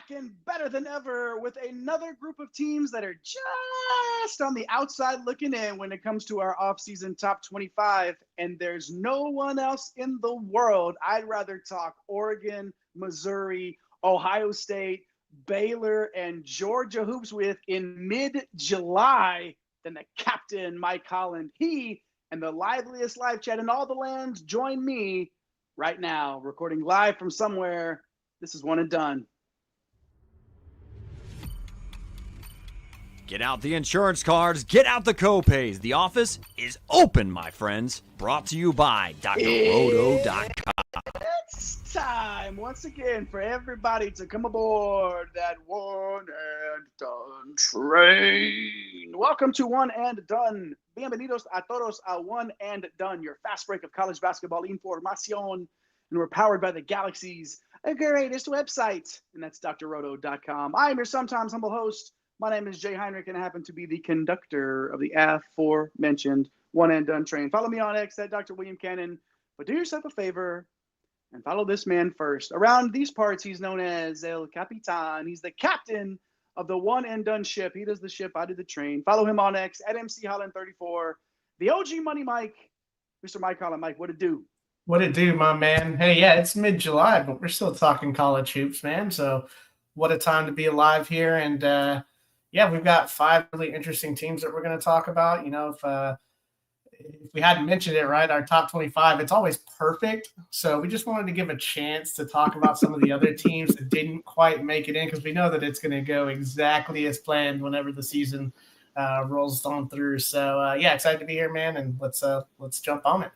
back and better than ever with another group of teams that are just on the outside looking in when it comes to our offseason top 25. And there's no one else in the world I'd rather talk Oregon, Missouri, Ohio State, Baylor, and Georgia hoops with in mid-July than the captain, Mike Holland. He and the liveliest live chat in all the lands join me right now, recording live from somewhere. This is One and Done. Get out the insurance cards, get out the copays. The office is open, my friends. Brought to you by drroto.com. It's time once again for everybody to come aboard that One and Done train. Welcome to One and Done. Bienvenidos a todos a One and Done, your fast break of college basketball información. And we're powered by the Galaxy's greatest website, and that's drroto.com. I am your sometimes humble host. My name is Jay Heinrich, and I happen to be the conductor of the aforementioned One and Done train. Follow me on X at Dr. William Cannon, but do yourself a favor and follow this man first. Around these parts, he's known as El Capitan. He's the captain of the One and Done ship. He does the ship, I do the train. Follow him on X at MC Holland34. The OG Money Mike, Mr. Mike Holland. Mike, what it do? What it do, my man? Hey, yeah, it's mid-July, but we're still talking college hoops, man. So what a time to be alive here. And, yeah, we've got 5 really interesting teams that we're going to talk about. You know, if we hadn't mentioned it, right, our top 25, it's always perfect. So we just wanted to give a chance to talk about some of the other teams that didn't quite make it in, because we know that it's going to go exactly as planned whenever the season rolls on through. So, yeah, excited to be here, man, and let's jump on it.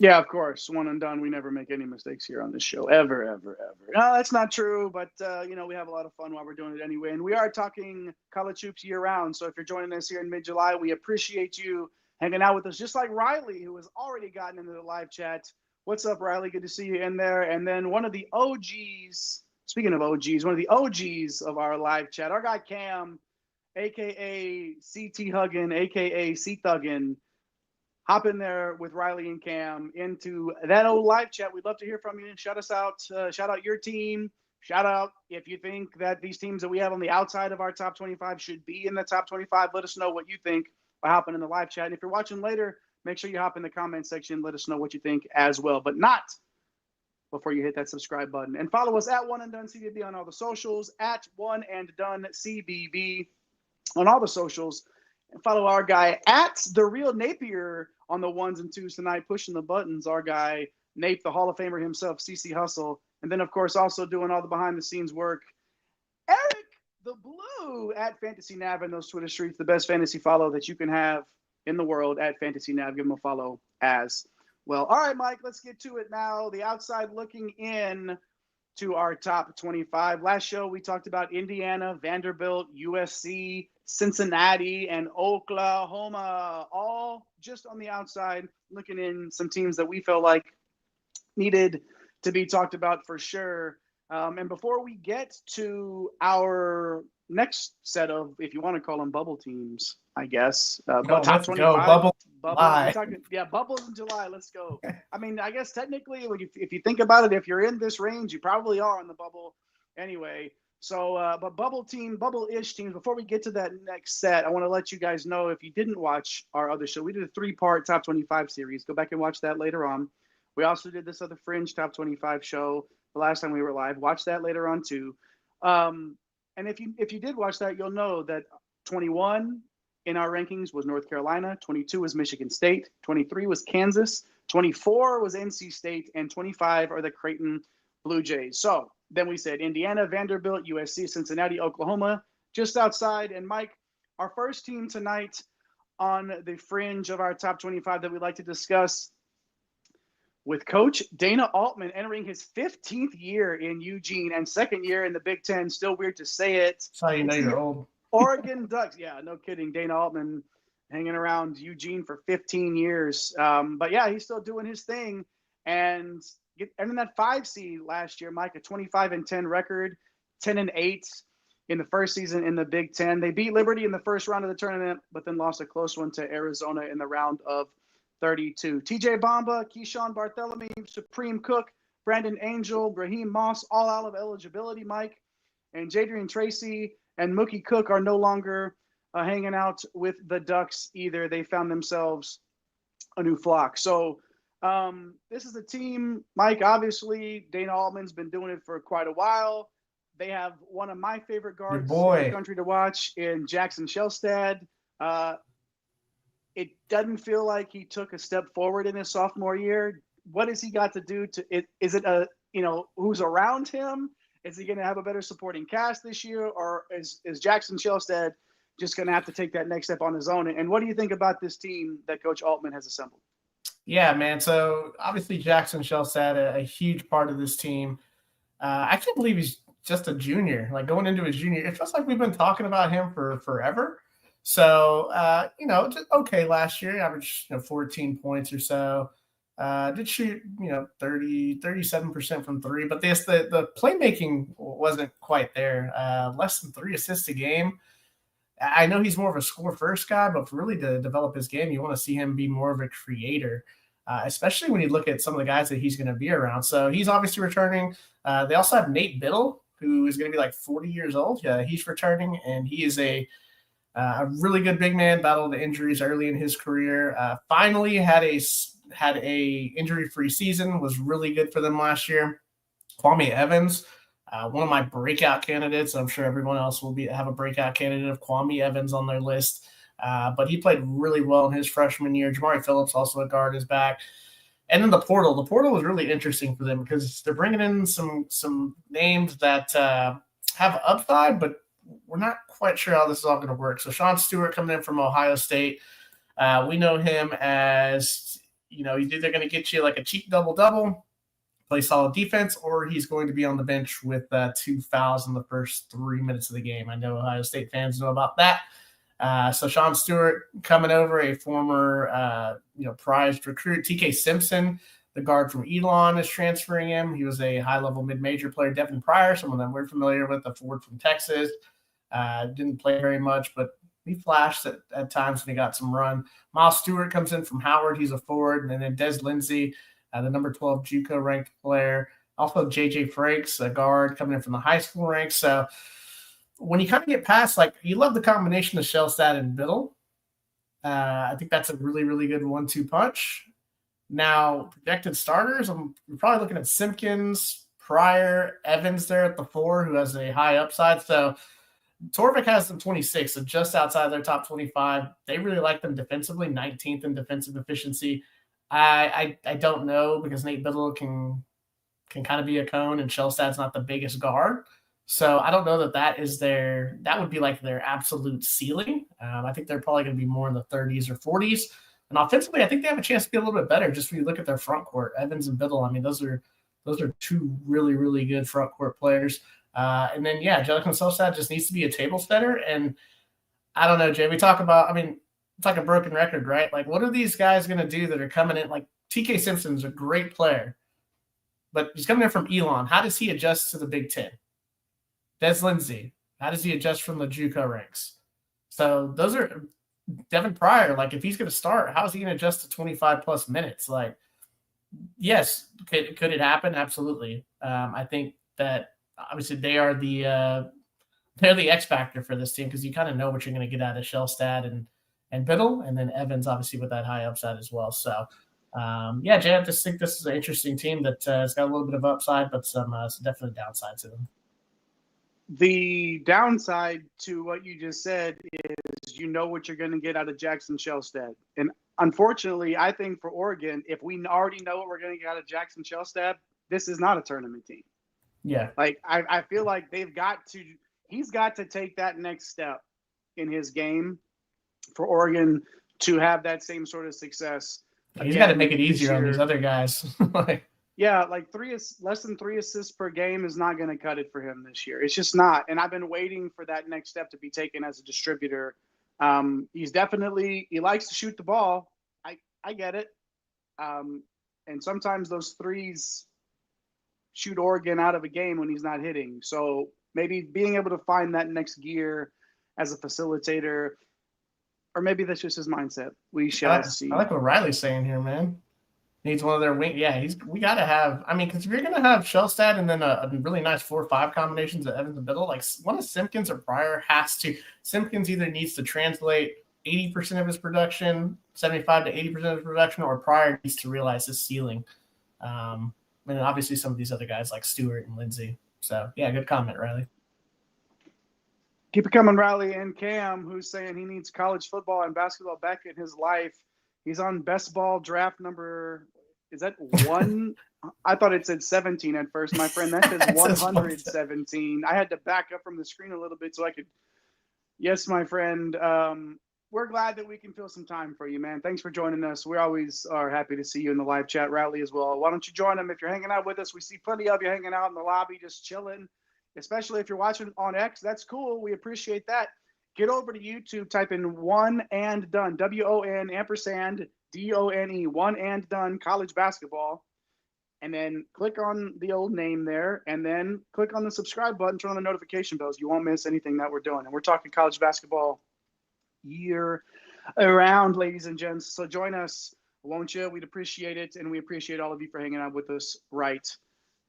Yeah, of course. One and done. We never make any mistakes here on this show. Ever, ever, ever. No, that's not true. But, you know, we have a lot of fun while we're doing it anyway. And we are talking college hoops year round. So if you're joining us here in mid-July, we appreciate you hanging out with us, just like Riley, who has already gotten into the live chat. What's up, Riley? Good to see you in there. And then one of the OGs, speaking of OGs, one of the OGs of our live chat, our guy Cam, a.k.a. CT Huggin, a.k.a. C-Thuggin. Hop in there with Riley and Cam into that old live chat. We'd love to hear from you. Shout us out. Shout out your team. Shout out if you think that these teams that we have on the outside of our top 25 should be in the top 25. Let us know what you think by hopping in the live chat. And if you're watching later, make sure you hop in the comment section. Let us know what you think as well. But not before you hit that subscribe button. And follow us at One and Done CBB on all the socials, at One and Done CBB on all the socials. And follow our guy at The Real Napier on the ones and twos tonight, pushing the buttons. Our guy, Nape, the Hall of Famer himself, CC Hustle. And then, of course, also doing all the behind-the-scenes work, Eric the Blue at Fantasy Nav in those Twitter streets, the best fantasy follow that you can have in the world at Fantasy Nav. Give him a follow as well. All right, Mike, let's get to it now. The outside looking in to our top 25. Last show, we talked about Indiana, Vanderbilt, USC, Cincinnati, and Oklahoma, all just on the outside, looking in some teams that we felt like needed to be talked about for sure. And before we get to our next set of, if you want to call them bubble teams, I guess, top 25. Bubble. Bubbles in July. Let's go. I mean, I guess technically, if you think about it, if you're in this range, you probably are in the bubble anyway. So, but bubble-ish teams, before we get to that next set, I want to let you guys know, if you didn't watch our other show, we did a 3-part top 25 series. Go back and watch that later on. We also did this other Fringe top 25 show the last time we were live. Watch that later on too. And if you did watch that, you'll know that 21 in our rankings was North Carolina, 22 was Michigan State, 23 was Kansas, 24 was NC State, and 25 are the Creighton Blue Jays. So then we said Indiana, Vanderbilt, USC, Cincinnati, Oklahoma, just outside. And Mike, our first team tonight on the fringe of our top 25 that we'd like to discuss, with Coach Dana Altman entering his 15th year in Eugene and second year in the Big Ten. Still weird to say it. That's how you know you're old. Oregon Ducks. Yeah, no kidding. Dana Altman hanging around Eugene for 15 years. But, yeah, he's still doing his thing. And in that 5 seed last year, Mike, a 25-10 record, 10-8 in the first season in the Big Ten. They beat Liberty in the first round of the tournament, but then lost a close one to Arizona in the round of 32. TJ Bamba, Keyshawn Bartholomew, Supreme Cook, Brandon Angel, Raheem Moss, all out of eligibility, Mike. and Jadrian Tracy and Mookie Cook are no longer hanging out with the Ducks either. They found themselves a new flock. So this is a team, Mike, obviously Dana Altman's been doing it for quite a while. They have one of my favorite guards in the country to watch in Jackson Shelstad. It doesn't feel like he took a step forward in his sophomore year. What has he got to do to it? Is it who's around him? Is he going to have a better supporting cast this year, or is Jackson Shelstad just going to have to take that next step on his own? And what do you think about this team that Coach Altman has assembled? Yeah, man. So obviously Jackson Shelstad, a huge part of this team. I can't believe he's just a junior, like going into his junior. It feels like we've been talking about him for forever. So, just okay last year, averaged 14 points or so. Did shoot, 37% from three, but the playmaking wasn't quite there. Less than 3 assists a game. I know he's more of a score-first guy, but really to develop his game, you want to see him be more of a creator, especially when you look at some of the guys that he's going to be around. So he's obviously returning. They also have Nate Biddle, who is going to be like 40 years old. Yeah, he's returning, and he is a really good big man. Battled the injuries early in his career. Finally had a injury-free season. Was really good for them last year. Kwame Evans, one of my breakout candidates. I'm sure everyone else will have a breakout candidate of Kwame Evans on their list. But he played really well in his freshman year. Jamari Phillips, also a guard, is back. And then the portal. The portal was really interesting for them because they're bringing in some names that have upside, but we're not quite sure how this is all going to work. So Sean Stewart coming in from Ohio State. We know him as, he's either going to get you like a cheap double-double, play solid defense, or he's going to be on the bench with 2 fouls in the first 3 minutes of the game. I know Ohio State fans know about that. So Sean Stewart coming over, a former, prized recruit. TK Simpson, the guard from Elon, is transferring him. He was a high-level mid-major player. Devin Pryor, someone that we're familiar with, a forward from Texas. Didn't play very much, but he flashed at times when he got some run. Miles Stewart comes in from Howard. He's a forward. And then Des Lindsey, the number 12 JUCO-ranked player. Also, J.J. Frakes, a guard, coming in from the high school ranks. So when you kind of get past, you love the combination of Shelstad and Biddle. I think that's a really, really good 1-2 punch. Now, projected starters, I'm probably looking at Simpkins, Pryor, Evans there at the 4, who has a high upside. So Torvik has them 26, so just outside their top 25. They really like them defensively, 19th in defensive efficiency. I don't know, because Nate Biddle can kind of be a cone, and Shelstad's not the biggest guard. So I don't know that would be like their absolute ceiling. I think they're probably going to be more in the 30s or 40s. And offensively, I think they have a chance to be a little bit better just when you look at their front court. Evans and Biddle, I mean, those are 2 really, really good front court players. And then, Jonathan Shelstad just needs to be a table setter. And I don't know, Jay, we talk about, it's like a broken record, right? Like, what are these guys going to do that are coming in? Like, TK Simpson's a great player, but he's coming in from Elon. How does he adjust to the Big Ten? Des Lindsey, how does he adjust from the JUCO ranks? So those are Devin Pryor. Like, if he's going to start, how is he going to adjust to 25-plus minutes? Like, yes, could it happen? Absolutely. I think that obviously they are the X factor for this team, because you kind of know what you're going to get out of Shelstad and Biddle, and then Evans obviously with that high upside as well. So, Jay, I just think this is an interesting team that has got a little bit of upside, but some definitely downside to them. The downside to what you just said is what you're going to get out of Jackson Shelstad. And unfortunately, I think for Oregon, if we already know what we're going to get out of Jackson Shelstad, this is not a tournament team. Yeah. Like, I feel like he's got to take that next step in his game for Oregon to have that same sort of success. He's got to make it easier on these other guys. Less than 3 assists per game is not going to cut it for him this year. It's just not. And I've been waiting for that next step to be taken as a distributor. He likes to shoot the ball. I get it. And sometimes those threes shoot Oregon out of a game when he's not hitting. So maybe being able to find that next gear as a facilitator, or maybe that's just his mindset. We shall see. I like what Riley's saying here, man. Needs one of their wing. Yeah, we got to have. I mean, because if you're going to have Shellstad and then a really nice 4-5 combinations of Evans and Biddle, like one of Simpkins or Pryor has to. Simpkins either needs to translate 80% of his production, 75 to 80% of his production, or Pryor needs to realize his ceiling. And obviously some of these other guys like Stewart and Lindsey. So yeah, good comment, Riley. Keep it coming, Riley. And Cam, who's saying he needs college football and basketball back in his life. He's on best ball draft number. Is that one? I thought it said 17 at first, my friend. That says 117. I had to back up from the screen a little bit so I could. Yes, my friend. We're glad that we can fill some time for you, man. Thanks for joining us. We always are happy to see you in the live chat, Riley, as well. Why don't you join them if you're hanging out with us? We see plenty of you hanging out in the lobby, just chilling. Especially if you're watching on X, that's cool. We appreciate that. Get over to YouTube, type in One and Done, WON ampersand DONE, One and Done college basketball, and then click on the old name there, and then click on the subscribe button, turn on the notification bells. You won't miss anything that we're doing. And we're talking college basketball year around, ladies and gents. So join us, won't you? We'd appreciate it, and we appreciate all of you for hanging out with us right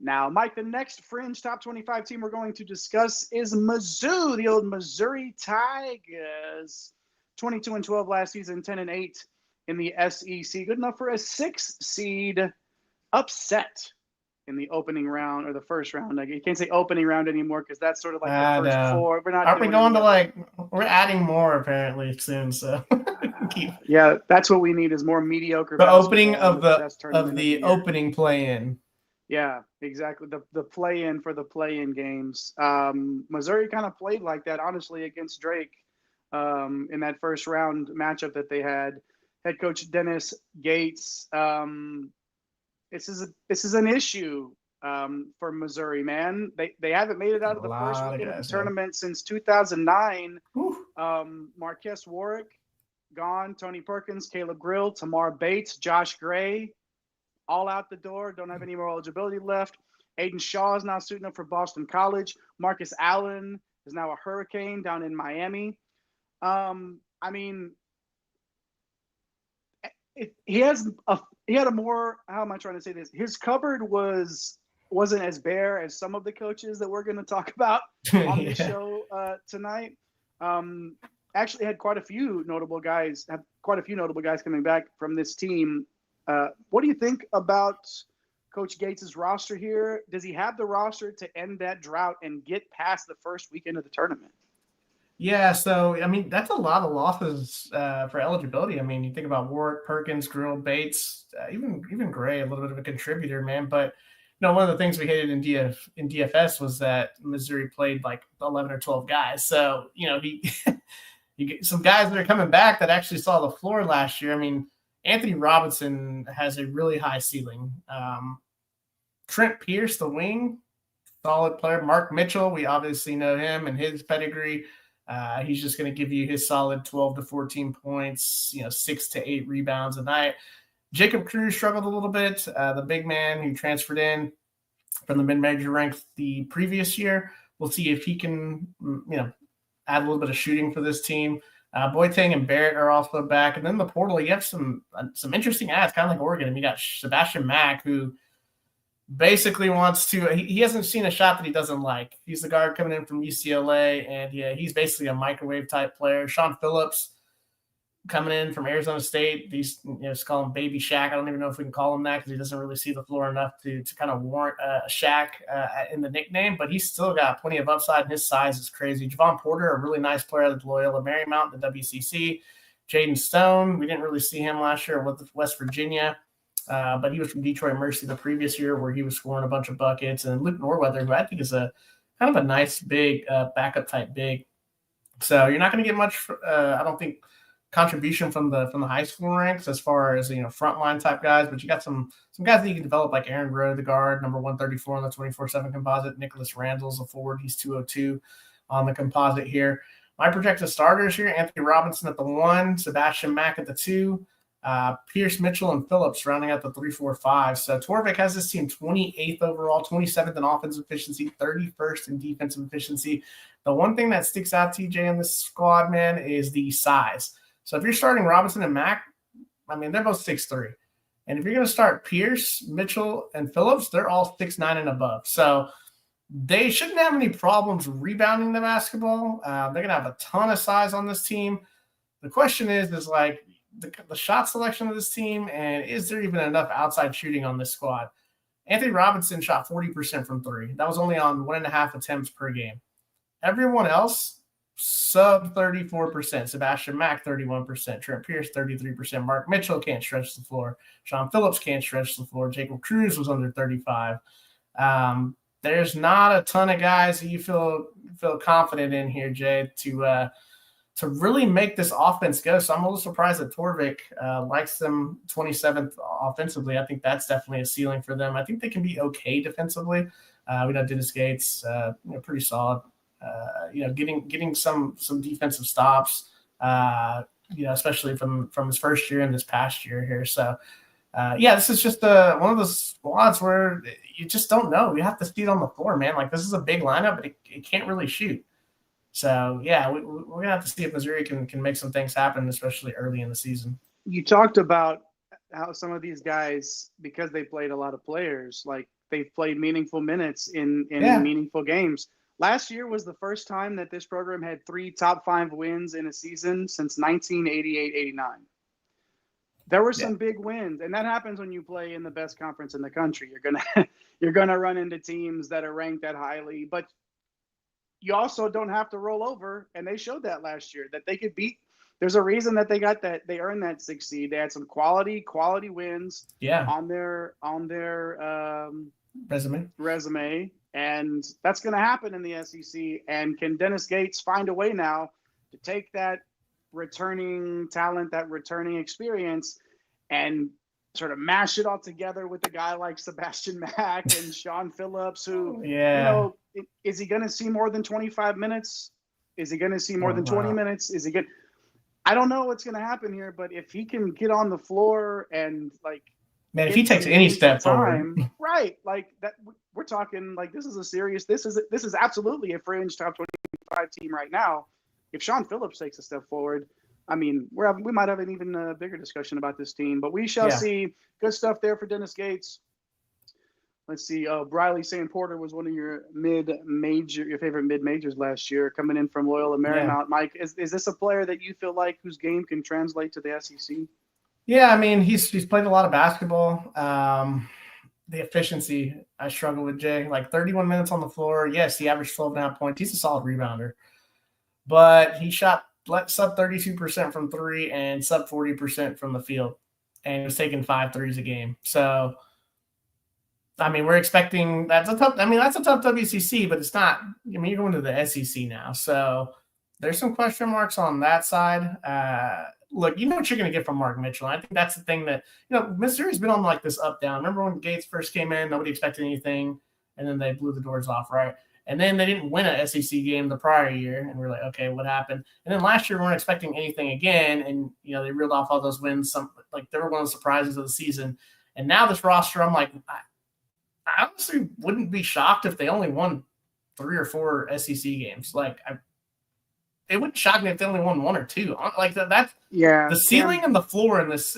now. Mike, the next fringe top 25 team we're going to discuss is Mizzou, the old Missouri Tigers. 22-12 last season, 10-8 in the SEC. Good enough for a 6 seed upset in the opening round or the first round. Like, you can't say opening round anymore because that's sort of like the first four. We're not. Aren't we going to we're adding more apparently soon? So yeah, that's what we need is more mediocre. The opening of the opening play-in. Yeah, exactly. The play-in for the play-in games. Missouri kind of played like that, honestly, against Drake in that first round matchup that they had. Head coach Dennis Gates. This is an issue for Missouri, man. They haven't made it out of the first weekend of the tournament since 2009. Marquess Warwick gone. Tony Perkins, Caleb Grill, Tamar Bates, Josh Gray. All out the door, don't have any more eligibility left. Aiden Shaw is now suiting up for Boston College. Marcus Allen is now a Hurricane down in Miami. I mean, he had a more, how am I trying to say this? His cupboard wasn't as bare as some of the coaches that we're going to talk about on the show tonight. Actually had quite a few notable guys coming back from this team. What do you think about Coach Gates' roster here? Does he have the roster to end that drought and get past the first weekend of the tournament? Yeah, so, I mean, that's a lot of losses for eligibility. I mean, you think about Warwick, Perkins, Grill, Bates, even Gray, a little bit of a contributor, man. But, one of the things we hated in DFS was that Missouri played like 11 or 12 guys. So, you get some guys that are coming back that actually saw the floor last year. I mean, Anthony Robinson has a really high ceiling. Trent Pierce, the wing, solid player. Mark Mitchell, we obviously know him and his pedigree. He's just going to give you his solid 12 to 14 points, 6 to 8 rebounds a night. Jacob Cruz struggled a little bit. The big man who transferred in from the mid-major rank the previous year. We'll see if he can, add a little bit of shooting for this team. Boateng and Barrett are also back. And then the portal, you have some interesting ads, kind of like Oregon. And you got Sebastian Mack, who basically wants to – he hasn't seen a shot that he doesn't like. He's the guard coming in from UCLA, and he's basically a microwave-type player. Sean Phillips coming in from Arizona State. These just call him Baby Shaq. I don't even know if we can call him that because he doesn't really see the floor enough to kind of warrant Shaq in the nickname, but he's still got plenty of upside, and his size is crazy. Javon Porter, a really nice player at Loyola Marymount, the WCC. Jaden Stone, we didn't really see him last year with West Virginia, but he was from Detroit Mercy the previous year where he was scoring a bunch of buckets. And Luke Norweather, who I think is a kind of a nice big backup type big. So you're not going to get much, I don't think, contribution from the high school ranks as far as frontline type guys, but you got some guys that you can develop, like Aaron Rowe, the guard, number 134 on the 24/7 composite. Nicholas Randall's a forward, he's 202 on the composite here. My projected starters here: Anthony Robinson at the 1, Sebastian Mack at the 2, Pierce, Mitchell, and Phillips rounding out the 3, 4, 5. So Torvik has this team 28th overall, 27th in offensive efficiency, 31st in defensive efficiency. The one thing that sticks out, TJ, in this squad, man, is the size. So if you're starting Robinson and Mack, I mean, they're both 6'3". And if you're going to start Pierce, Mitchell, and Phillips, they're all 6'9" and above. So they shouldn't have any problems rebounding the basketball. They're going to have a ton of size on this team. The question is like the shot selection of this team, and is there even enough outside shooting on this squad? Anthony Robinson shot 40% from three. That was only on 1.5 attempts per game. Everyone else, sub 34%. Sebastian Mack, 31%. Trent Pierce, 33%. Mark Mitchell can't stretch the floor. Sean Phillips can't stretch the floor. Jacob Cruz was under 35. There's not a ton of guys that you feel confident in here, Jay, to really make this offense go. So I'm a little surprised that Torvik likes them 27th offensively. I think that's definitely a ceiling for them. I think they can be okay defensively. We know Dennis Gates, pretty solid. Getting some defensive stops. Especially from his first year and this past year here. So. This is just one of those squads where you just don't know. You have to see it on the floor, man. Like, this is a big lineup, but it can't really shoot. So, we're going to have to see if Missouri can make some things happen, especially early in the season. You talked about how some of these guys, because they played a lot of players, like they've played meaningful minutes in meaningful games. Last year was the first time that this program had 3 top 5 wins in a season since 1988-89. There were some big wins, and that happens when you play in the best conference in the country. You're gonna run into teams that are ranked that highly, but you also don't have to roll over. And they showed that last year that they could beat. There's a reason that they got that. They earned that 6th seed. They had some quality wins on their resume, and that's going to happen in the SEC. And can Dennis Gates find a way now to take that returning talent, that returning experience, and sort of mash it all together with a guy like Sebastian Mack and Sean Phillips, who, is he going to see more than 25 minutes? Is he going to see more than 20 minutes? Is he going? I don't know what's going to happen here, but if he can get on the floor and man, if he takes any step forward, right? Like that, we're talking like this is a serious. This is absolutely a fringe top 25 team right now. If Sean Phillips takes a step forward, I mean, we might have an even bigger discussion about this team, but we shall see. Good stuff there for Dennis Gates. Let's see. Briley St. Porter was one of your favorite mid-majors last year, coming in from Loyola Marymount. Yeah. Mike, is this a player that you feel like whose game can translate to the SEC? Yeah, I mean, he's played a lot of basketball. The efficiency, I struggle with, Jay. Like 31 minutes on the floor. Yes, he averaged 12.5 points. He's a solid rebounder. But he shot sub 32% from three and sub 40% from the field. And he was taking 5 threes a game. So, I mean, we're expecting that's a tough WCC, but it's not. I mean, you're going to the SEC now. So there's some question marks on that side. Look, you know what you're going to get from Mark Mitchell. I think that's the thing that, Missouri's been on like this up down. Remember when Gates first came in, nobody expected anything, and then they blew the doors off, right? And then they didn't win a SEC game the prior year, and we're like, okay, what happened? And then last year we weren't expecting anything again, and they reeled off all those wins. They were one of the surprises of the season. And now this roster, I'm like, I honestly wouldn't be shocked if they only won 3 or 4 SEC games. It wouldn't shock me if they only won 1 or 2. Like that's the ceiling and the floor in this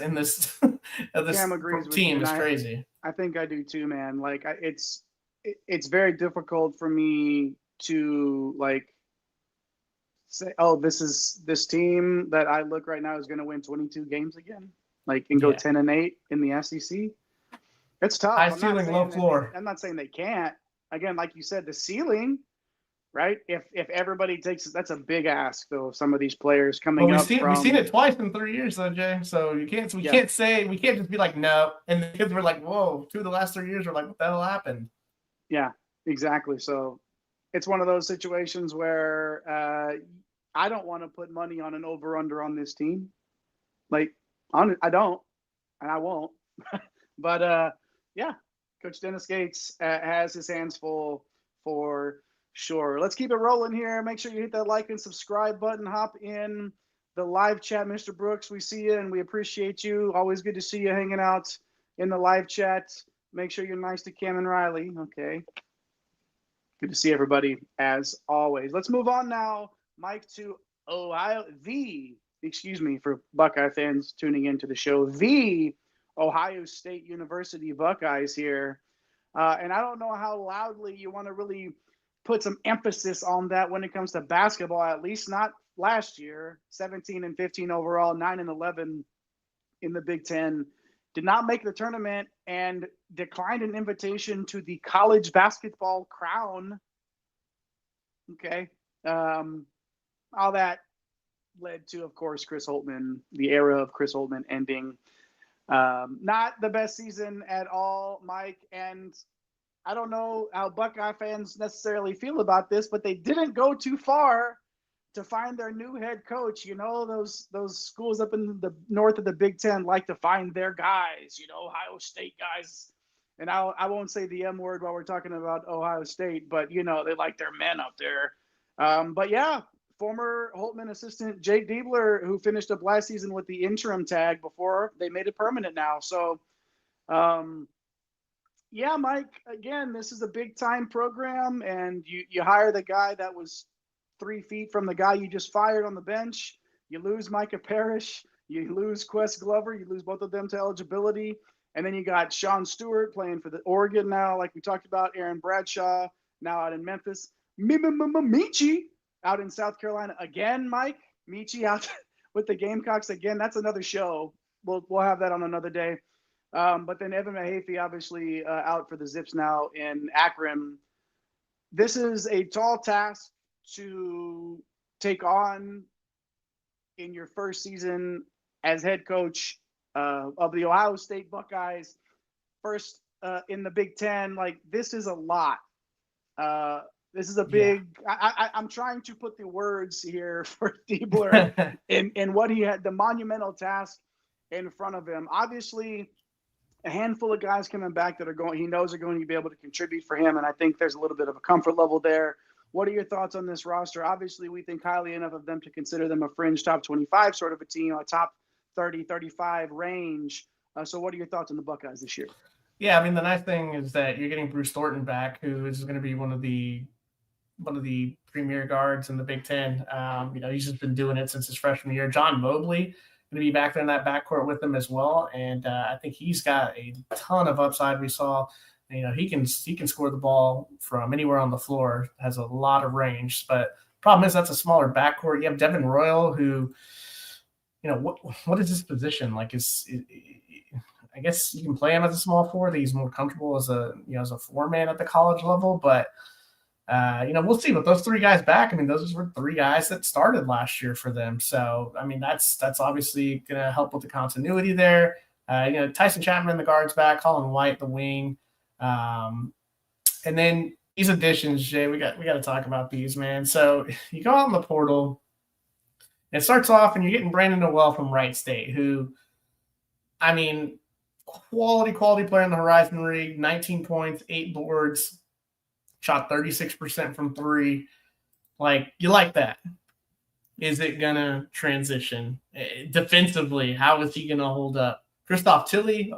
of this team is crazy. I think I do too, man. Like it's very difficult for me to say, oh, this team that I look right now is going to win 22 games again, and go 10-8 in the SEC. It's tough. High ceiling, low floor. I'm not saying they can't. Again, like you said, the ceiling, right? If everybody takes it, that's a big ask though. Some of these players coming up. We've seen it twice in 3 years though, Jay. So we can't just be like no, and the kids were like, whoa. 2 of the last 3 years were like, what the hell happened? Yeah, exactly. So it's one of those situations where I don't want to put money on an over/under on this team. I don't, and I won't. But Coach Dennis Gates has his hands full for sure. Let's keep it rolling here. Make sure you hit that like and subscribe button. Hop in the live chat, Mr. Brooks. We see you and we appreciate you. Always good to see you hanging out in the live chat. Make sure you're nice to Cam and Riley. Okay. Good to see everybody as always. Let's move on now, Mike, to Ohio. For Buckeye fans tuning into the show, the Ohio State University Buckeyes here. And I don't know how loudly you want to really put some emphasis on that when it comes to basketball, at least not last year. 17-15 overall, 9-11 in the Big Ten. Did not make the tournament and declined an invitation to the college basketball crown. Okay. All that led to, of course, Chris Holtmann, the era of Chris Holtmann ending. Not the best season at all, Mike. And I don't know how Buckeye fans necessarily feel about this, but they didn't go too far to find their new head coach. You know, those schools up in the north of the Big Ten like to find their guys, you know, Ohio State guys. And I won't say the M word while we're talking about Ohio State, but, you know, they like their men up there. But, yeah, former Holtmann assistant Jake Diebler, who finished up last season with the interim tag before they made it permanent now. So, yeah, Mike, again, this is a big-time program, and you hire the guy that was 3 feet from the guy you just fired on the bench. You lose Micah Parrish. You lose Quest Glover. You lose both of them to eligibility. And then you got Sean Stewart playing for the Oregon now, like we talked about, Aaron Bradshaw now out in Memphis. Michi out in South Carolina again, Mike. Michi out with the Gamecocks again. That's another show. We'll have that on another day. But then Evan Mahaffey obviously out for the Zips now in Akron. This is a tall task to take on in your first season as head coach of the Ohio State Buckeyes, first in the Big Ten. Like, this is a lot. This is a big. Yeah. I'm trying to put the words here for Diebler in what he had, the monumental task in front of him. Obviously, a handful of guys coming back that he knows are going to be able to contribute for him, and I think there's a little bit of a comfort level there. What are your thoughts on this roster? Obviously, we think highly enough of them to consider them a fringe top 25 sort of a team, a top 30, 35 range. So what are your thoughts on the Buckeyes this year? Yeah, I mean, the nice thing is that you're getting Bruce Thornton back, who is going to be one of the premier guards in the Big Ten. You know, he's just been doing it since his freshman year. John Mobley going to be back there in that backcourt with him as well, and I think he's got a ton of upside. We saw, you know, he can score the ball from anywhere on the floor, has a lot of range. But problem is that's a smaller backcourt. You have Devin Royal, who, you know, what is his position? Like, I guess you can play him as a small forward. He's more comfortable as a four-man at the college level. But, you know, we'll see. With those three guys back, I mean, those were three guys that started last year for them. So, I mean, that's obviously going to help with the continuity there. You know, Tyson Chapman, the guard's back. Colin White, the wing. And then these additions, Jay, we got to talk about these, man. So you go out in the portal. It starts off, and you're getting Brandon Noel from Wright State, who, I mean, quality player in the Horizon League, 19 points, 8 boards, shot 36% from 3. Like, you like that. Is it going to transition? Defensively, how is he going to hold up? Christoph Tilley,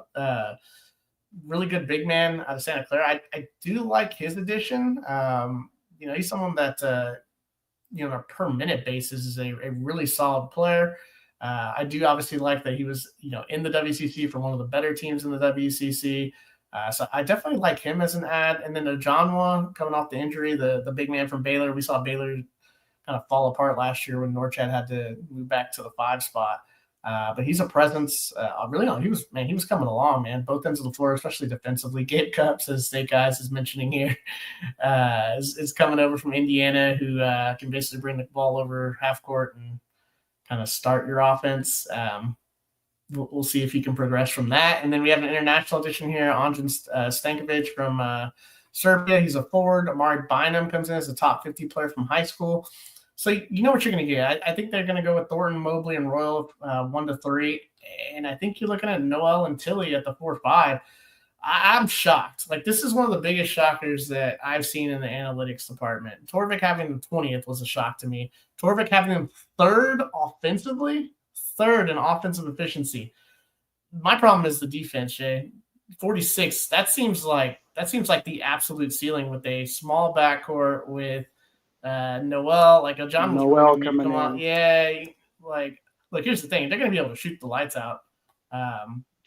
really good big man out of Santa Clara. I do like his addition. You know, he's someone that, you know, on a per minute basis is a really solid player. I do obviously like that he was, you know, in the WCC for one of the better teams in the WCC. So I definitely like him as an ad. And then Ojonwa coming off the injury, the big man from Baylor. We saw Baylor kind of fall apart last year when Norchad had to move back to the 5 spot. But he's a presence. Really, he was coming along, man. Both ends of the floor, especially defensively. Gabe Cupps, as State Guys is mentioning here, is coming over from Indiana, who can basically bring the ball over half court and kind of start your offense. We'll see if he can progress from that. And then we have an international addition here, Anjan Stankovic from Serbia. He's a forward. Amari Bynum comes in as a top 50 player from high school. So you know what you're going to get. I think they're going to go with Thornton, Mobley, and Royal 1 to 3. And I think you're looking at Noel and Tilley at the 4-5. I'm shocked. Like, this is one of the biggest shockers that I've seen in the analytics department. Torvik having the 20th was a shock to me. Torvik having them third offensively, third in offensive efficiency. My problem is the defense, Jay. 46. That seems like the absolute ceiling with a small backcourt with Noel, like John Noel coming in. Yeah, like, look, here's the thing. They're going to be able to shoot the lights out.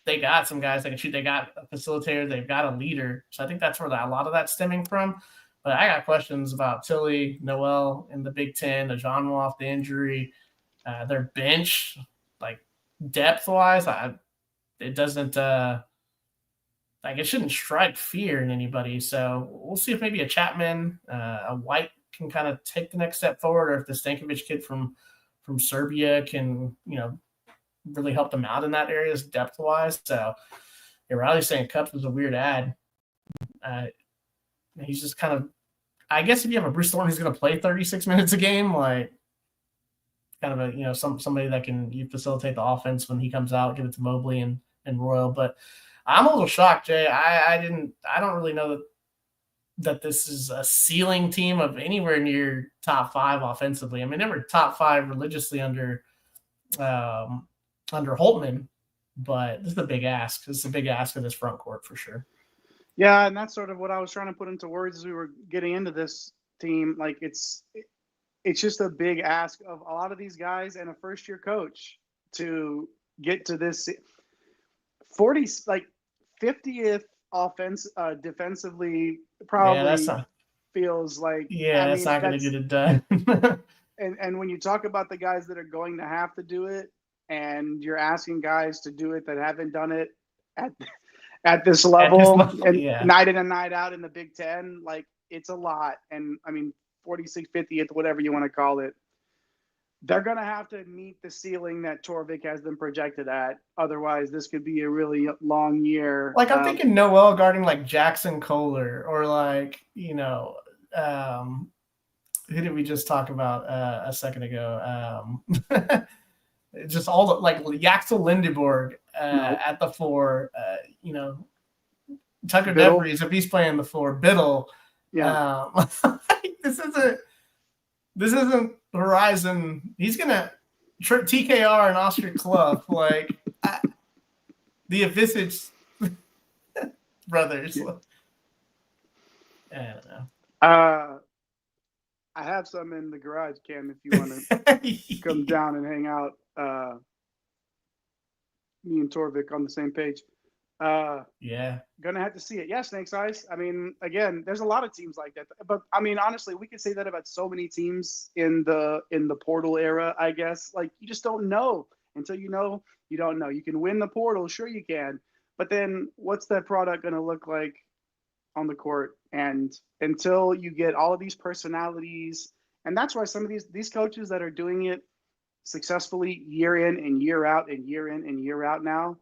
they got some guys that can shoot. They got a facilitator. They've got a leader. So I think that's where a lot of that's stemming from. But I got questions about Tilly, Noel in the Big Ten, Ajonwa off the injury, their bench, like depth-wise. It doesn't it shouldn't strike fear in anybody. So we'll see if maybe a Chapman, a White can kind of take the next step forward, or if the Stankovic kid from Serbia can, really help them out in that area depth-wise. So Riley's saying Cupps was a weird ad. He's just kind of, I guess if you have a Bruce Thornton who's going to play 36 minutes a game, like kind of a, somebody that can facilitate the offense when he comes out, give it to Mobley and Royal. But I'm a little shocked, Jay. I don't really know that this is a ceiling team of anywhere near top 5 offensively. I mean, they were top 5 religiously under Holtman, but this is a big ask. This is a big ask of this front court for sure. Yeah, and that's sort of what I was trying to put into words as we were getting into this team. Like it's just a big ask of a lot of these guys and a first-year coach to get to this 50th offense defensively. Probably feels like that's not going to get it done. and when you talk about the guys that are going to have to do it, and you're asking guys to do it that haven't done it at this level, night in and night out in the Big Ten, like it's a lot. And I mean, 46th, 50th, whatever you want to call it, they're going to have to meet the ceiling that Torvik has them projected at. Otherwise, this could be a really long year. Like I'm thinking Noel guarding like Jackson Kohler, or like, who did we just talk about a second ago? Just all the, like Yaxel Lindeborg at the 4, Tucker DeVries, if he's playing the 4, Biddle. Yeah. This isn't Horizon. He's gonna TKR and Oscar Clough, like the Avicic brothers. Yeah. I don't know. I have some in the garage, Cam, if you want to come down and hang out. Me and Torvik on the same page. Gonna have to see it. Yeah, Snake's Eyes. I mean, again, there's a lot of teams like that. But I mean, honestly, we could say that about so many teams in the portal era, I guess. Like, you just don't know until you know. You don't know. You can win the portal, sure you can. But then what's that product gonna look like on the court? And until you get all of these personalities, and that's why some of these coaches that are doing it successfully year in and year out and year in and year out now,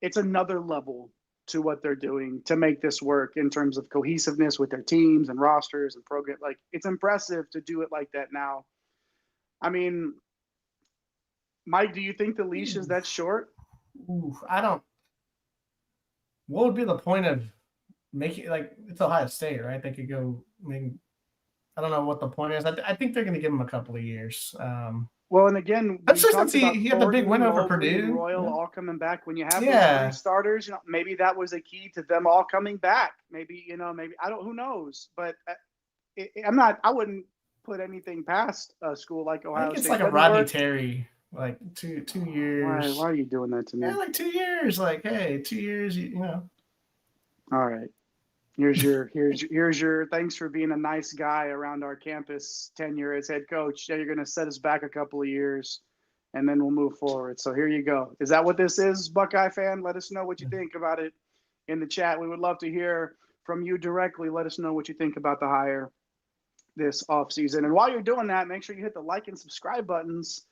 it's another level to what they're doing to make this work in terms of cohesiveness with their teams and rosters and program. Like, it's impressive to do it like that now. I mean, Mike, do you think the leash is that short? I don't. What would be the point of making, like, it's Ohio State, right? They could go, I mean, I don't know what the point is. I think they're going to give them a couple of years. Well, and again, since he had the big win over Purdue, Royal all coming back. When you have those 3 starters, maybe that was a key to them all coming back. Maybe who knows? But I wouldn't put anything past a school like Ohio State. It's like a Rodney Terry, like 2 years. Why are you doing that to me? Yeah, like 2 years. Like, hey, 2 years. All right. Here's your thanks for being a nice guy around our campus tenure as head coach. Yeah, you're going to set us back a couple of years, and then we'll move forward. So here you go. Is that what this is, Buckeye fan? Let us know what you think about it in the chat. We would love to hear from you directly. Let us know what you think about the hire this offseason. And while you're doing that, make sure you hit the like and subscribe buttons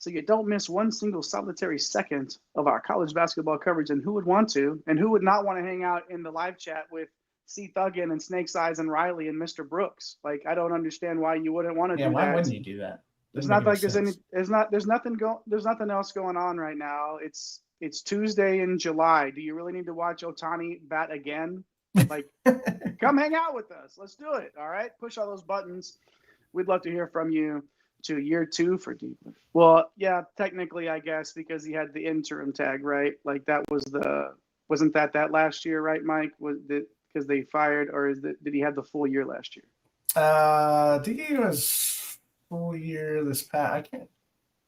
so you don't miss one single solitary second of our college basketball coverage. And who would want to, and who would not want to hang out in the live chat with C. Thuggin and Snake's Eyes and Riley and Mr. Brooks? Like, I don't understand why you wouldn't want to do that. Yeah, why wouldn't you do that? It's not like there's nothing else going on right now. It's Tuesday in July. Do you really need to watch Ohtani bat again? Like, come hang out with us. Let's do it. All right. Push all those buttons. We'd love to hear from you to year 2 for Deepler. Well, yeah, technically, I guess, because he had the interim tag, right? Like, wasn't that last year, right, Mike? Was it because they fired, or did he have the full year last year? I think he was full year this past.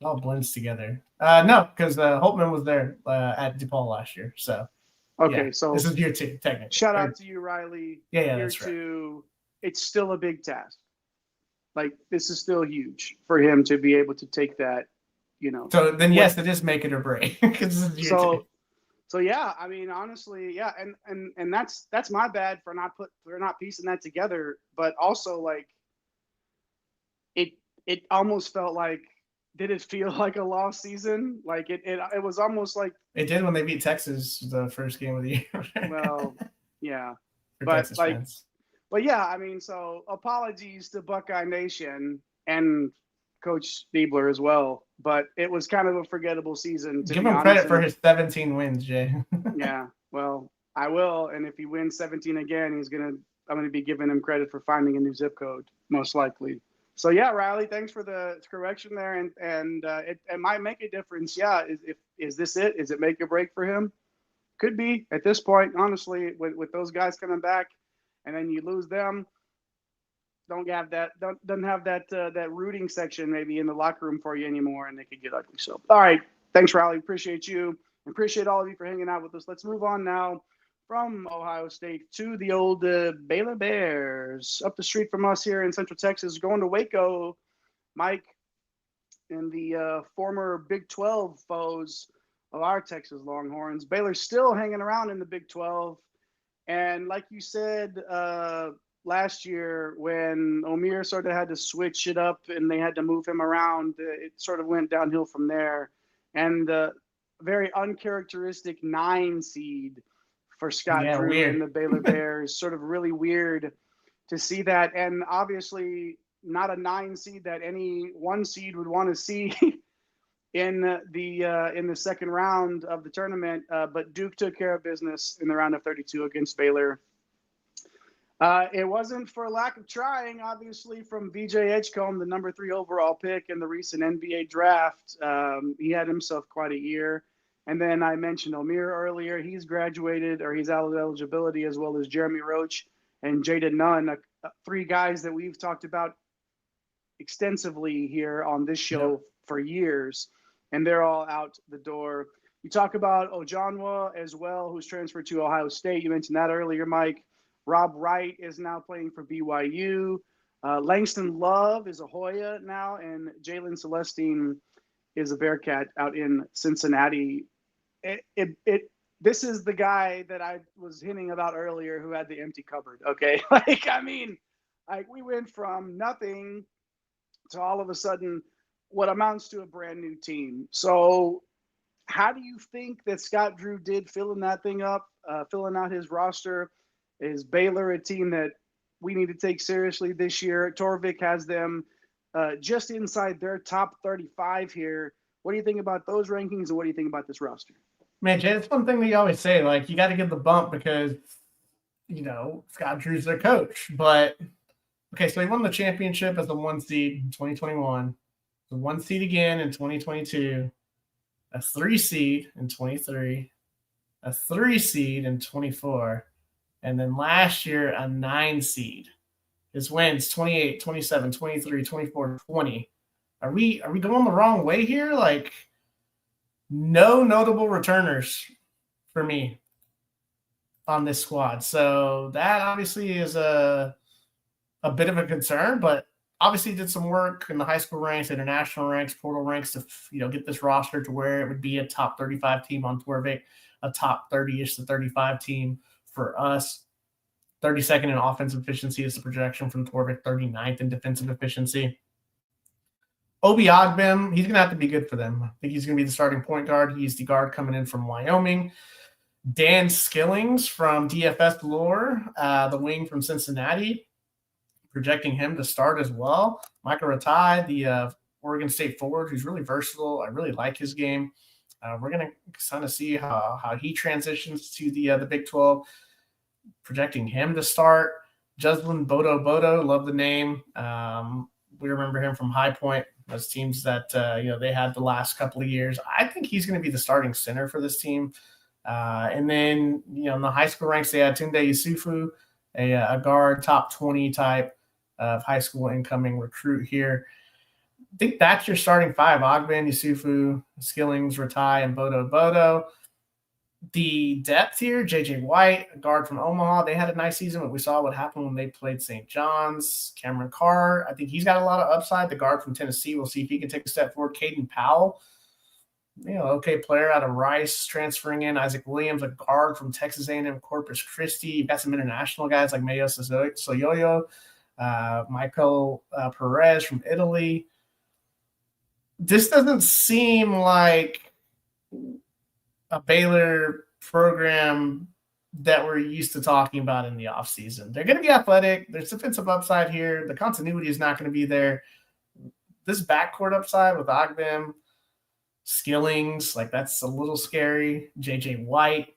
It all blends together. No, because Holtman was there at DePaul last year. So, Okay, yeah, so this is year 2, technically. Shout out to you, Riley. Yeah, year that's 2, right. It's still a big task. Like, this is still huge for him to be able to take that, So then, yes, it is make it or break. This is year 2. So yeah, I mean, honestly, yeah, and that's my bad for not piecing that together. But also, like, it almost felt like, did it feel like a lost season? Like it was almost like it did when they beat Texas the first game of the year. Well, yeah, for Texas fans. But yeah, I mean, so apologies to Buckeye Nation and Coach Diebler as well. But it was kind of a forgettable season. Give him credit for his 17 wins, Jay. Yeah, well, I will. And if he wins 17 again, I'm gonna be giving him credit for finding a new zip code, most likely. So yeah, Riley, thanks for the correction there, and it might make a difference. Yeah, is this it? Is it make or break for him? Could be at this point, honestly, with those guys coming back, and then you lose them. Doesn't have that rooting section maybe in the locker room for you anymore, and they could get ugly. So all right, thanks, Riley. Appreciate you. Appreciate all of you for hanging out with us. Let's move on now from Ohio State to the old Baylor Bears, up the street from us here in Central Texas, going to Waco, Mike, and the former Big 12 foes of our Texas Longhorns. Baylor's still hanging around in the Big 12. And like you said last year, when Omier sort of had to switch it up and they had to move him around, it sort of went downhill from there. And very uncharacteristic 9 seed for Scott Drew and the Baylor Bears. Sort of really weird to see that. And obviously not a 9 seed that any 1 seed would want to see in the second round of the tournament. But Duke took care of business in the round of 32 against Baylor. It wasn't for lack of trying, obviously, from VJ Edgecombe, the number 3 overall pick in the recent NBA draft. He had himself quite a year. And then I mentioned Omier earlier. He's graduated, or he's out of eligibility, as well as Jeremy Roach and Jaden Nunn, 3 guys that we've talked about extensively here on this show for years. And they're all out the door. You talk about Ojanwa as well, who's transferred to Ohio State. You mentioned that earlier, Mike. Rob Wright is now playing for BYU. Langston Love is a Hoya now, and Jalen Celestine is a Bearcat out in Cincinnati. This is the guy that I was hinting about earlier who had the empty cupboard, okay? We went from nothing to all of a sudden what amounts to a brand new team. So how do you think that Scott Drew did filling that thing up, filling out his roster? Is Baylor a team that we need to take seriously this year? Torvik has them just inside their top 35 here. What do you think about those rankings, and what do you think about this roster? Man, Jay, it's one thing that you always say, like, you got to give the bump because, Scott Drew's their coach. But, okay, so he won the championship as the 1 seed in 2021, the 1 seed again in 2022, a 3 seed in 23, a 3 seed in 24, and then last year a 9 seed. His wins 28, 27, 23, 24, 20. Are we going the wrong way here? Like, no notable returners for me on this squad. So that obviously is a bit of a concern, but obviously did some work in the high school ranks, international ranks, portal ranks to get this roster to where it would be a top 35 team on Torvik, a top 30-ish to 35 team for us. 32nd in offensive efficiency is the projection from Torvik, 39th in defensive efficiency. Obi Ogbem, he's going to have to be good for them. I think he's going to be the starting point guard. He's the guard coming in from Wyoming. Dan Skillings from DFS Lore, the wing from Cincinnati, projecting him to start as well. Micah Ratai, the Oregon State forward, who's really versatile. I really like his game. We're going to kind of see how he transitions to the Big 12, projecting him to start. Juslin Bodo, love the name. We remember him from High Point, those teams that they had the last couple of years. I think he's going to be the starting center for this team. And then in the high school ranks, they had Tunde Yusufu, a guard, top 20 type of high school incoming recruit here. think that's your starting five: Ogben, Yusufu, Skillings, Ratai, and Bodo. The depth here: J.J. White, a guard from Omaha. They had a nice season, but we saw what happened when they played St. John's. Cameron Carr, I think he's got a lot of upside. The guard from Tennessee, we'll see if he can take a step forward. Caden Powell, okay player out of Rice, transferring in. Isaac Williams, a guard from Texas A&M Corpus Christi. You've got some international guys like Mayo Soyoyo, Michael Perez from Italy. This doesn't seem like a Baylor program that we're used to talking about in the offseason. They're going to be athletic. There's defensive upside here. The continuity is not going to be there. This backcourt upside with Ogben, Skillings, like that's a little scary. J.J. White.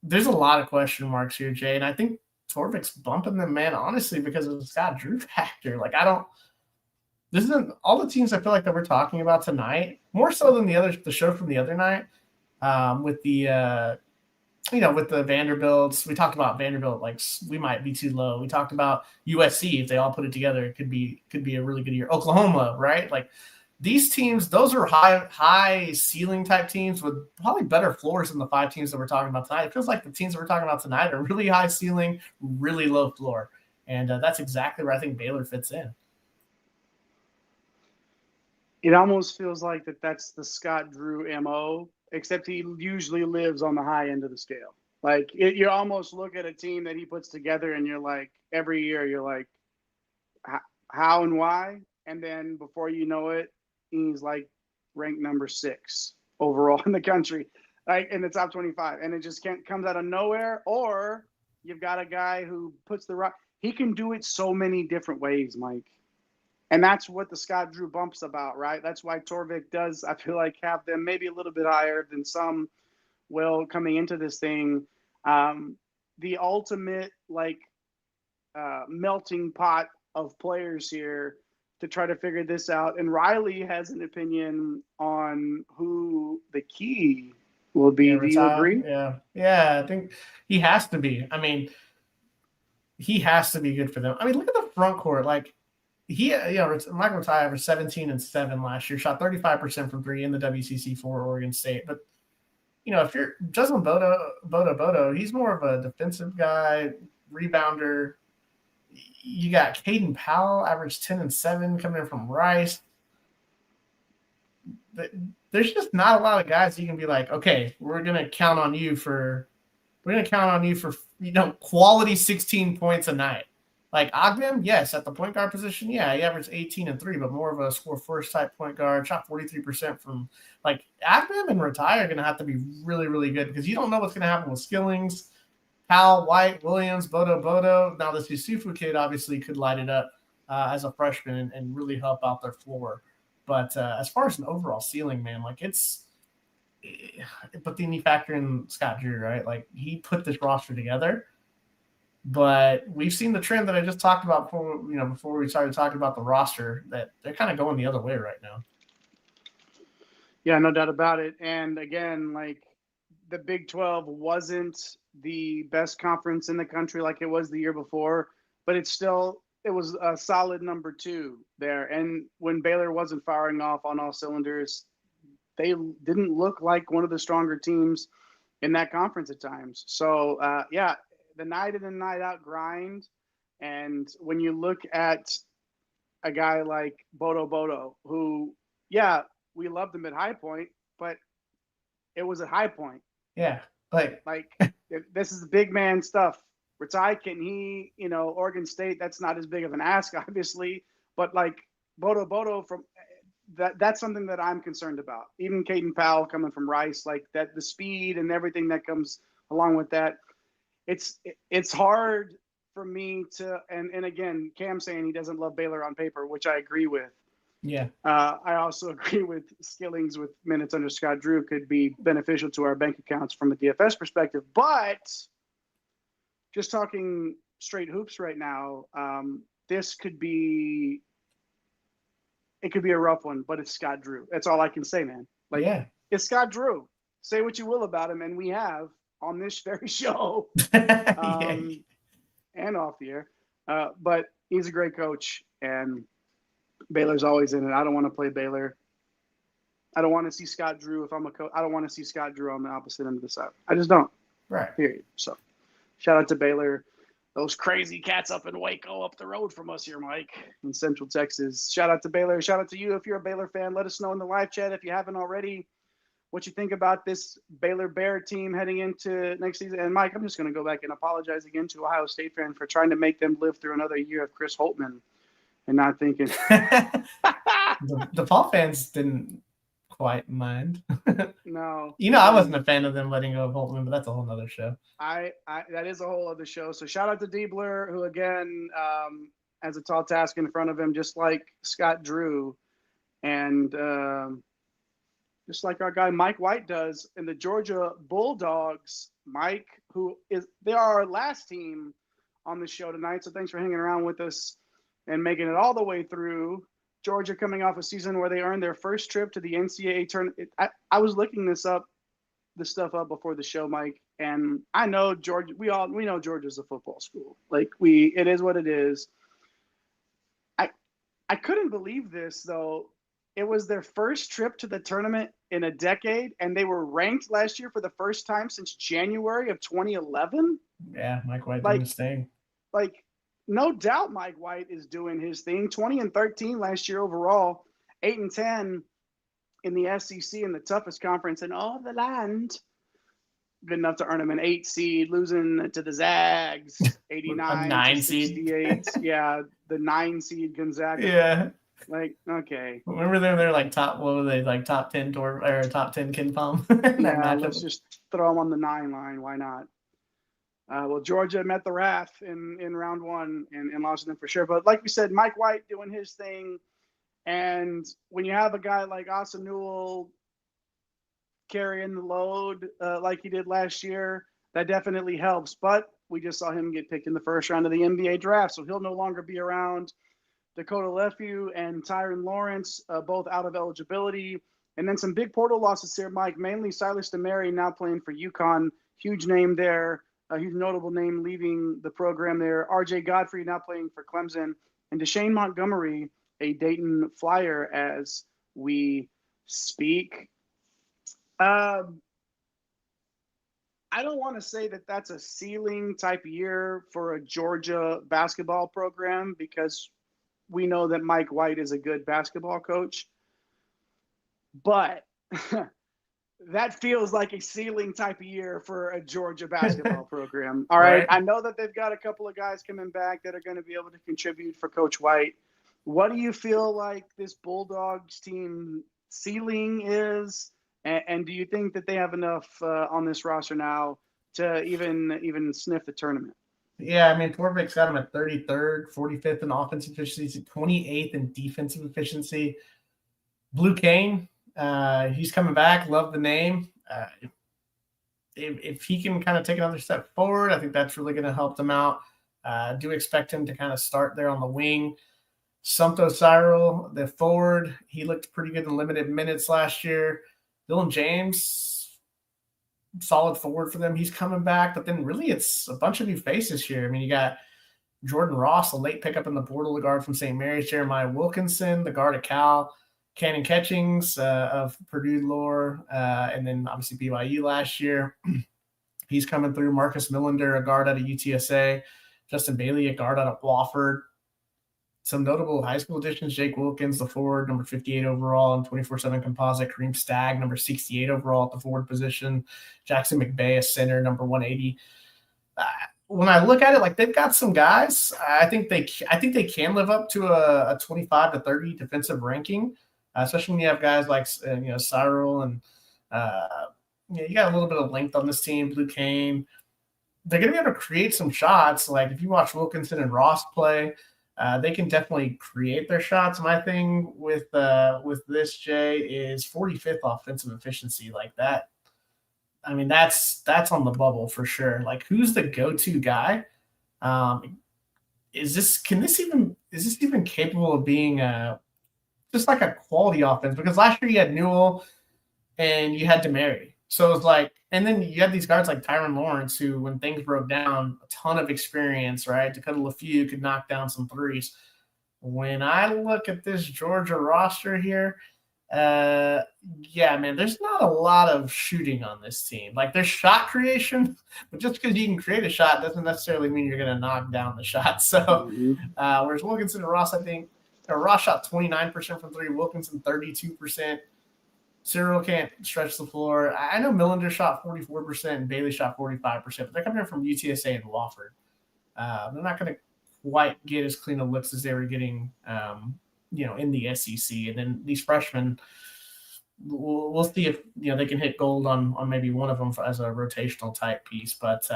There's a lot of question marks here, Jay, and I think Torvik's bumping them, man, honestly, because of the Scott Drew factor. Like, this isn't all the teams I feel like that we're talking about tonight, more so than the show from the other night, with the with the Vanderbilts. We talked about Vanderbilt, like we might be too low. We talked about USC. If they all put it together, it could be a really good year. Oklahoma, right? Like these teams, those are high ceiling type teams with probably better floors than the five teams that we're talking about tonight. It feels like the teams that we're talking about tonight are really high ceiling, really low floor. And that's exactly where I think Baylor fits in. It almost feels like that's the Scott Drew MO, except he usually lives on the high end of the scale. Like you almost look at a team that he puts together and you're like, every year you're like, how and why? And then before you know it, he's like ranked number 6 overall in the country, like in the top 25. And it just comes out of nowhere. Or you've got a guy who puts he can do it so many different ways, Mike. And that's what the Scott Drew bump's about, right? That's why Torvik does, I feel like, have them maybe a little bit higher than some will coming into this thing. The ultimate, melting pot of players here to try to figure this out. And Riley has an opinion on who the key will be. Do you agree? Yeah, I think he has to be. I mean, he has to be good for them. I mean, look at the front court. Like, Michael Ratai averaged 17 and 7 last year, shot 35% from three in the WCC for Oregon State. But, if you're Justin Bodo, he's more of a defensive guy, rebounder. You got Caden Powell, averaged 10 and 7, coming in from Rice. But there's just not a lot of guys you can be like, okay, we're going to count on you for quality 16 points a night. Like Ogben, yes, at the point guard position, yeah, he averaged 18 and 3, but more of a score first type point guard, shot 43% from like Ogben and Ratai are going to have to be really, really good because you don't know what's going to happen with Skillings, Powell, White, Williams, Bodo. Now this Yusufu kid obviously could light it up as a freshman and really help out their floor. But as far as an overall ceiling, man, like but then you factor in Scott Drew, right? Like he put this roster together. But we've seen the trend that I just talked about before we started talking about the roster, that they're kind of going the other way right now. Yeah, no doubt about it. And again, like the Big 12 wasn't the best conference in the country like it was the year before, but it was a solid number 2 there. And when Baylor wasn't firing off on all cylinders, they didn't look like one of the stronger teams in that conference at times. So, the night in and night out grind. And when you look at a guy like Bodo, who, we loved him at High Point, but it was at High Point. Yeah. Like this is the big man stuff. Ratai, can he, Oregon State, that's not as big of an ask, obviously, but like Bodo from that's something that I'm concerned about. Even Caden Powell coming from Rice, like that, the speed and everything that comes along with that. It's hard for me to, and again, Cam saying he doesn't love Baylor on paper, which I agree with. Yeah. I also agree with Skillings with minutes under Scott Drew could be beneficial to our bank accounts from a DFS perspective. But just talking straight hoops right now, it could be a rough one, but it's Scott Drew. That's all I can say, man. It's Scott Drew. Say what you will about him, and we have on this very show and off the air. But he's a great coach, and Baylor's always in it. I don't want to play Baylor. I don't want to see Scott Drew if I'm a coach. I don't want to see Scott Drew on the opposite end of the side. I just don't. Right. Period. So, shout out to Baylor. Those crazy cats up in Waco up the road from us here, Mike, in Central Texas. Shout out to Baylor. Shout out to you if you're a Baylor fan. Let us know in the live chat if you haven't already what you think about this Baylor Bear team heading into next season. And, Mike, I'm just going to go back and apologize again to Ohio State fans for trying to make them live through another year of Chris Holtman and not thinking. The Paul fans didn't quite mind. No. I wasn't a fan of them letting go of Holtman, but that's a whole nother show. That is a whole other show. So shout out to Diebler, who again has a tall task in front of him, just like Scott Drew, and just like our guy Mike White does in the Georgia Bulldogs. Mike, they are our last team on the show tonight. So thanks for hanging around with us and making it all the way through. Georgia coming off a season where they earned their first trip to the NCAA tournament. I was looking this stuff up before the show, Mike, and I know Georgia. We know Georgia's a football school. It is what it is. I couldn't believe this though. It was their first trip to the tournament in a decade, and they were ranked last year for the first time since January of 2011. Yeah, Mike White doing his thing. No doubt Mike White is doing his thing. 20-13 last year overall, 8-10 in the SEC in the toughest conference in all the land. Good enough to earn him an 8 seed, losing to the Zags, 89 9 to 68. Yeah, the 9 seed Gonzaga. Yeah. Okay. Remember they're top 10 or top 10 Ken Palm? Yeah, let's just throw them on the 9 line. Why not? Well, Georgia met the Wrath in round 1 and lost them for sure. But like we said, Mike White doing his thing. And when you have a guy like Asa Newell carrying the load like he did last year, that definitely helps. But we just saw him get picked in the first round of the NBA draft, so he'll no longer be around. Dakota Lefieu and Tyron Lawrence, both out of eligibility. And then some big portal losses here, Mike, mainly Silas DeMary now playing for UConn. Huge name there. A huge notable name leaving the program there. RJ Godfrey now playing for Clemson. And Deshane Montgomery, a Dayton Flyer as we speak. I don't want to say that that's a ceiling type year for a Georgia basketball program because we know that Mike White is a good basketball coach. But that feels like a ceiling type of year for a Georgia basketball program. All right. I know that they've got a couple of guys coming back that are going to be able to contribute for Coach White. What do you feel like this Bulldogs team ceiling is? And do you think that they have enough on this roster now to even sniff the tournament? Yeah, I mean, Torvik's got him at 33rd, 45th in offensive efficiency, 28th in defensive efficiency. Blue Kane, he's coming back. Love the name. If he can kind of take another step forward, I think that's really going to help them out. Do expect him to kind of start there on the wing. Santo Cyril, the forward, he looked pretty good in limited minutes last year. Dylan James, solid forward for them. He's coming back, but then really it's a bunch of new faces here. I mean, you got Jordan Ross, a late pickup in the portal, the guard from St. Mary's, Jeremiah Wilkinson, the guard of Cal, Cannon Catchings of Purdue lore, and then obviously BYU last year. He's coming through. Marcus Millender, a guard out of UTSA. Justin Bailey, a guard out of Wofford. Some notable high school additions: Jake Wilkins, the forward, number 58 overall and 24/7 composite. Kareem Stagg, number 68 overall at the forward position. Jackson McBay, a center, number 180. When I look at it, they've got some guys. I think they can live up to a 25 to 30 defensive ranking, especially when you have guys like Cyril and you got a little bit of length on this team. Blue Kane, they're going to be able to create some shots. Like if you watch Wilkinson and Ross play. They can definitely create their shots. My thing with this, Jay, is 45th offensive efficiency like that. I mean, that's on the bubble for sure. Like, who's the go-to guy? Is this even capable of being just like a quality offense? Because last year you had Newell and you had DeMary. So it's like, and then you have these guards like Tyron Lawrence, who, when things broke down, a ton of experience, right? Dakota Lefieu could knock down some threes. when I look at this Georgia roster here, yeah, man, there's not a lot of shooting on this team. Like, there's shot creation, but just because you can create a shot doesn't necessarily mean you're going to knock down the shot. So, whereas Wilkinson and Ross, I think, Ross shot 29% from three, Wilkinson 32%. Cyril can't stretch the floor. I know Millender shot 44% and Bailey shot 45%, but they're coming in from UTSA and Wofford. They're not going to quite get as clean of looks as they were getting in the SEC. And then these freshmen, we'll see if they can hit gold on maybe one of them as a rotational type piece. But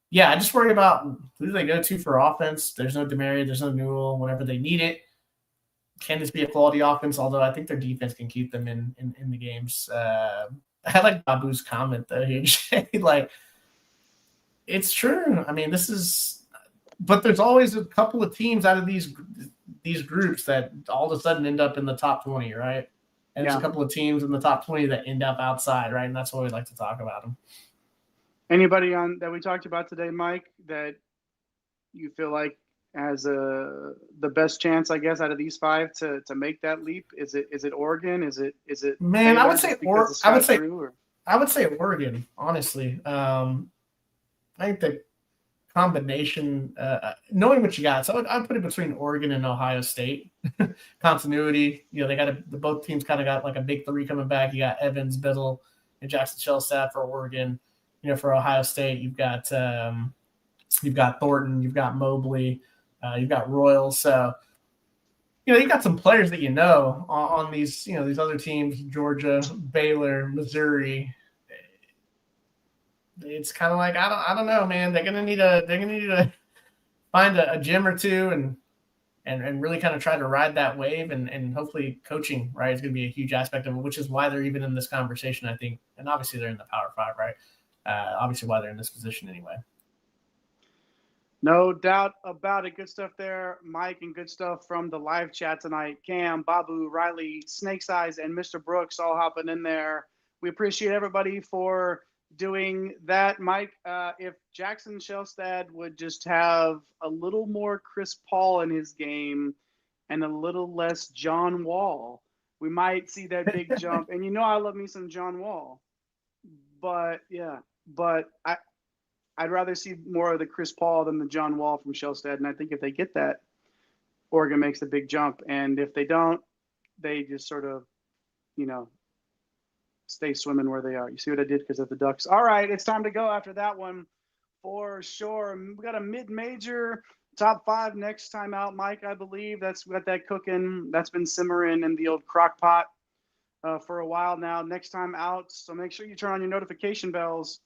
yeah, I just worry about who do they go to for offense. There's no Demary, there's no Newell whenever they need it. Can this be a quality offense? Although I think their defense can keep them in the games. I like Babu's comment though. Like, it's true. I mean, but there's always a couple of teams out of these groups that all of a sudden end up in the top 20, right? And there's a couple of teams in the top 20 that end up outside, right? And that's why we like to talk about them. Anybody on that we talked about today, Mike, that you feel like has the best chance, I guess, out of these five to make that leap? Is it Oregon? Is it Man, I would say Oregon, honestly. I think the combination, knowing what you got, so I'd put it between Oregon and Ohio State. Continuity, they got both teams kind of got like a big three coming back. You got Evans, Biddle, and Jackson Shellstaff for Oregon. For Ohio State, you've got Thornton, you've got Mobley, you've got Royal. So you got some players that on these these other teams, Georgia, Baylor, Missouri. It's kind of like I don't know, man. They're gonna need to find a gym or two and really kind of try to ride that wave and hopefully coaching, right, is gonna be a huge aspect of it, which is why they're even in this conversation, I think. And obviously they're in the Power Five, right? Obviously why they're in this position anyway. No doubt about it. Good stuff there, Mike, and good stuff from the live chat tonight. Cam, Babu, Riley, Snake's Eyes, and Mr. Brooks all hopping in there. We appreciate everybody for doing that. Mike, if Jackson Shellstad would just have a little more Chris Paul in his game and a little less John Wall, we might see that big jump. And I love me some John Wall. But I'd rather see more of the Chris Paul than the John Wall from Shellstad. And I think if they get that, Oregon makes a big jump. And if they don't, they just sort of, stay swimming where they are. You see what I did because of the Ducks. All right, it's time to go after that one for sure. We got a mid-major top five next time out, Mike, I believe. We got that cooking. That's been simmering in the old crock pot for a while now. Next time out, so make sure you turn on your notification bells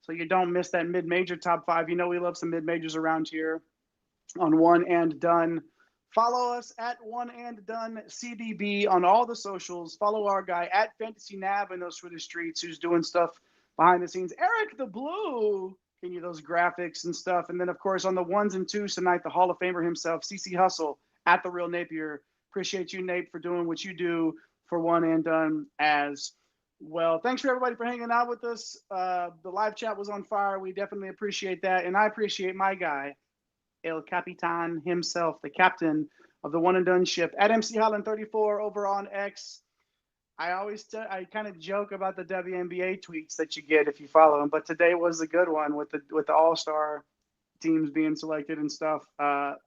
so you don't miss that mid-major top five. We love some mid-majors around here on One and Done. Follow us at One and Done CDB on all the socials. Follow our guy at Fantasy Nav in those Twitter streets who's doing stuff behind the scenes. Eric the Blue, can you those graphics and stuff. And then, of course, on the ones and twos tonight, the Hall of Famer himself, CC Hustle at The Real Napier. Appreciate you, Nape, for doing what you do for One and Done as well. Thanks for everybody for hanging out with us. The live chat was on fire. We definitely appreciate that. And I appreciate my guy, El Capitan himself, the captain of the One and Done ship at MC Holland 34 over on X. I kind of joke about the WNBA tweets that you get if you follow them, but today was a good one with the All-Star teams being selected and stuff. But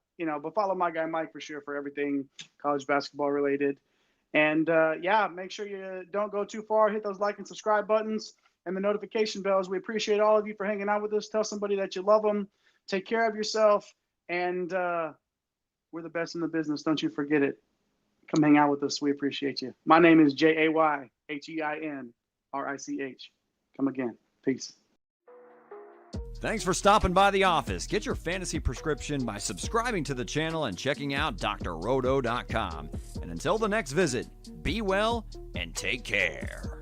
follow my guy Mike for sure for everything college basketball related. And make sure you don't go too far. Hit those like and subscribe buttons and the notification bells. We appreciate all of you for hanging out with us. Tell somebody that you love them. Take care of yourself. And we're the best in the business. Don't you forget it. Come hang out with us. We appreciate you. My name is JayHeinrich. Come again. Peace. Thanks for stopping by the office. Get your fantasy prescription by subscribing to the channel and checking out drroto.com. And until the next visit, be well and take care.